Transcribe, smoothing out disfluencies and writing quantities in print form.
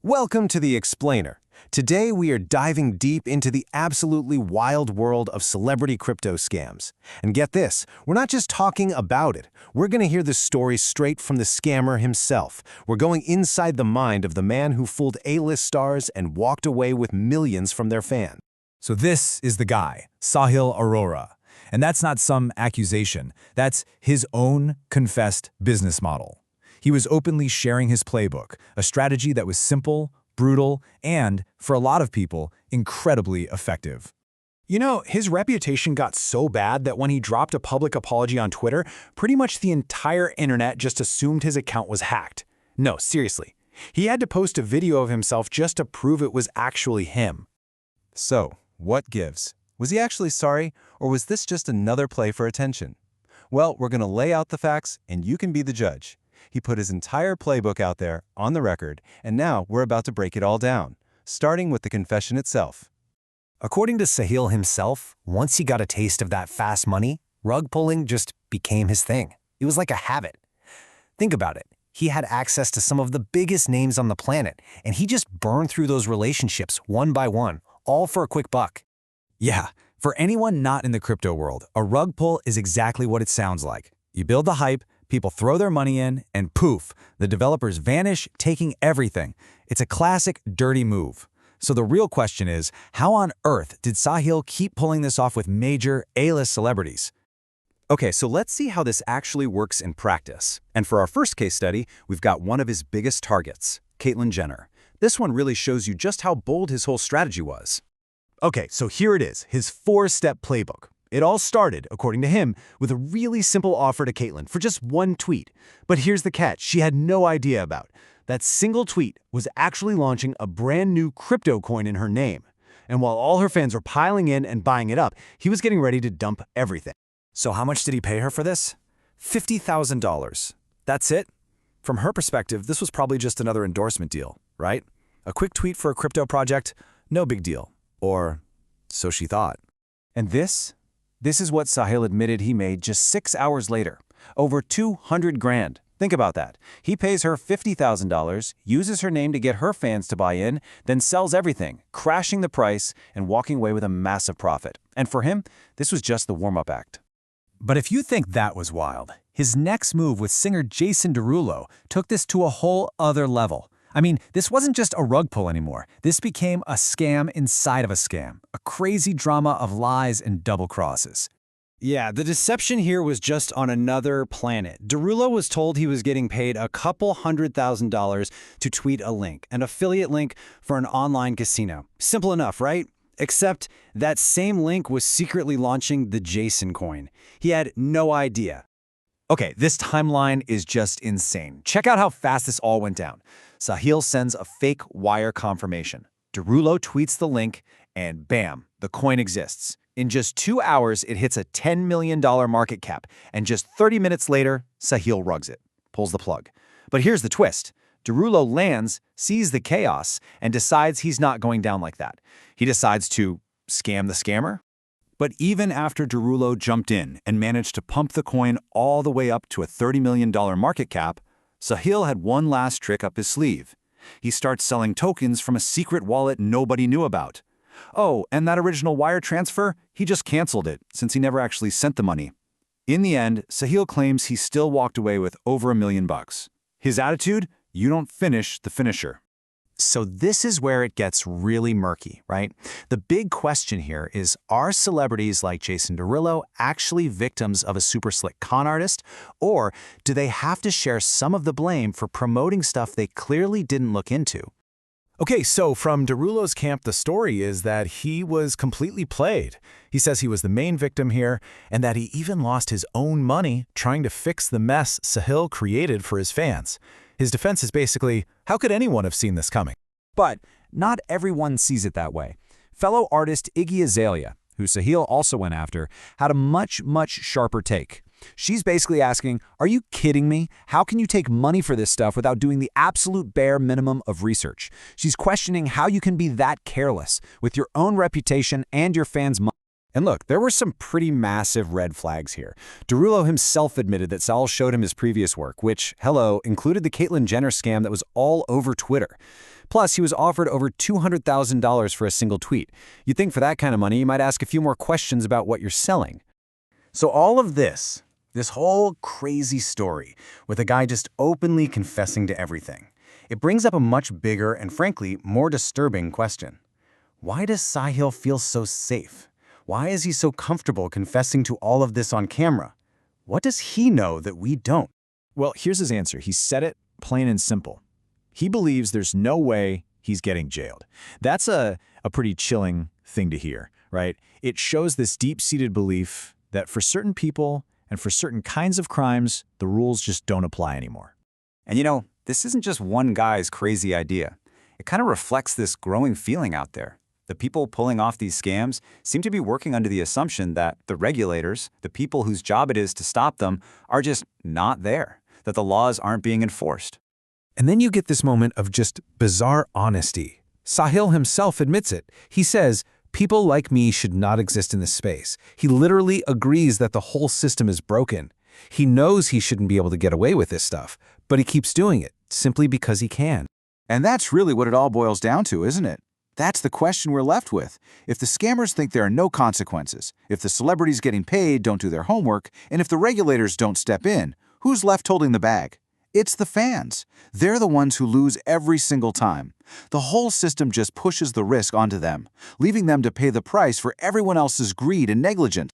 Welcome to The Explainer. Today we are diving deep into the absolutely wild world of celebrity crypto scams. And get this, we're not just talking about it. We're going to hear the story straight from the scammer himself. We're going inside the mind of the man who fooled A-list stars and walked away with millions from their fans. So this is the guy, Sahil Arora. And that's not some accusation. That's his own confessed business model. He was openly sharing his playbook, a strategy that was simple, brutal, and, for a lot of people, incredibly effective. You know, his reputation got so bad that when he dropped a public apology on Twitter, pretty much the entire internet just assumed his account was hacked. No, seriously. He had to post a video of himself just to prove it was actually him. So, what gives? Was he actually sorry, or was this just another play for attention? Well, we're going to lay out the facts, and you can be the judge. He put his entire playbook out there, on the record, and now we're about to break it all down, starting with the confession itself. According to Sahil himself, once he got a taste of that fast money, rug pulling just became his thing. It was like a habit. Think about it. He had access to some of the biggest names on the planet, and he just burned through those relationships one by one, all for a quick buck. Yeah, for anyone not in the crypto world, a rug pull is exactly what it sounds like. You build the hype, people throw their money in, and poof, the developers vanish, taking everything. It's a classic dirty move. So the real question is, how on earth did Sahil keep pulling this off with major A-list celebrities? Okay, so let's see how this actually works in practice. And for our first case study, we've got one of his biggest targets, Caitlyn Jenner. This one really shows you just how bold his whole strategy was. Okay, so here it is, his 4-step playbook. It all started, according to him, with a really simple offer to Caitlyn for just one tweet. But here's the catch she had no idea about. That single tweet was actually launching a brand new crypto coin in her name. And while all her fans were piling in and buying it up, he was getting ready to dump everything. So how much did he pay her for this? $50,000. That's it? From her perspective, this was probably just another endorsement deal, right? A quick tweet for a crypto project, no big deal. Or so she thought. And this is what Sahil admitted he made just 6 hours later. Over 200 grand. Think about that. He pays her $50,000, uses her name to get her fans to buy in, then sells everything, crashing the price and walking away with a massive profit. And for him, this was just the warm-up act. But if you think that was wild, his next move with singer Jason Derulo took this to a whole other level. I mean, this wasn't just a rug pull anymore. This became a scam inside of a scam, a crazy drama of lies and double crosses. Yeah, the deception here was just on another planet. Derulo was told he was getting paid a couple $100,000 to tweet a link, an affiliate link for an online casino. Simple enough, right? Except that same link was secretly launching the Jason coin. He had no idea. Okay, this timeline is just insane. Check out how fast this all went down. Sahil sends a fake wire confirmation. Derulo tweets the link, and bam, the coin exists. In just 2 hours, it hits a $10 million market cap, and just 30 minutes later, Sahil rugs it, pulls the plug. But here's the twist. Derulo lands, sees the chaos, and decides he's not going down like that. He decides to scam the scammer. But even after Derulo jumped in and managed to pump the coin all the way up to a $30 million market cap, Sahil had one last trick up his sleeve. He starts selling tokens from a secret wallet nobody knew about. Oh, and that original wire transfer? He just canceled it, since he never actually sent the money. In the end, Sahil claims he still walked away with over $1 million. His attitude? You don't finish the finisher. So this is where it gets really murky, right? The big question here is, are celebrities like Jason Derulo actually victims of a super slick con artist? Or do they have to share some of the blame for promoting stuff they clearly didn't look into? Okay, so from Derulo's camp, the story is that he was completely played. He says he was the main victim here, and that he even lost his own money trying to fix the mess Sahil created for his fans. His defense is basically, how could anyone have seen this coming? But not everyone sees it that way. Fellow artist Iggy Azalea, who Sahil also went after, had a much sharper take. She's basically asking, are you kidding me? How can you take money for this stuff without doing the absolute bare minimum of research? She's questioning how you can be that careless with your own reputation and your fans' money. And look, there were some pretty massive red flags here. Derulo himself admitted that Sahil showed him his previous work, which, hello, included the Caitlyn Jenner scam that was all over Twitter. Plus, he was offered over $200,000 for a single tweet. You'd think for that kind of money, you might ask a few more questions about what you're selling. So all of this whole crazy story, with a guy just openly confessing to everything, it brings up a much bigger and frankly more disturbing question. Why does Sahil feel so safe? Why is he so comfortable confessing to all of this on camera? What does he know that we don't? Well, here's his answer. He said it plain and simple. He believes there's no way he's getting jailed. That's a pretty chilling thing to hear, right? It shows this deep-seated belief that for certain people and for certain kinds of crimes, the rules just don't apply anymore. And you know, this isn't just one guy's crazy idea. It kind of reflects this growing feeling out there. The people pulling off these scams seem to be working under the assumption that the regulators, the people whose job it is to stop them, are just not there, that the laws aren't being enforced. And then you get this moment of just bizarre honesty. Sahil himself admits it. He says, people like me should not exist in this space. He literally agrees that the whole system is broken. He knows he shouldn't be able to get away with this stuff, but he keeps doing it simply because he can. And that's really what it all boils down to, isn't it? That's the question we're left with. If the scammers think there are no consequences, if the celebrities getting paid don't do their homework, and if the regulators don't step in, who's left holding the bag? It's the fans. They're the ones who lose every single time. The whole system just pushes the risk onto them, leaving them to pay the price for everyone else's greed and negligence.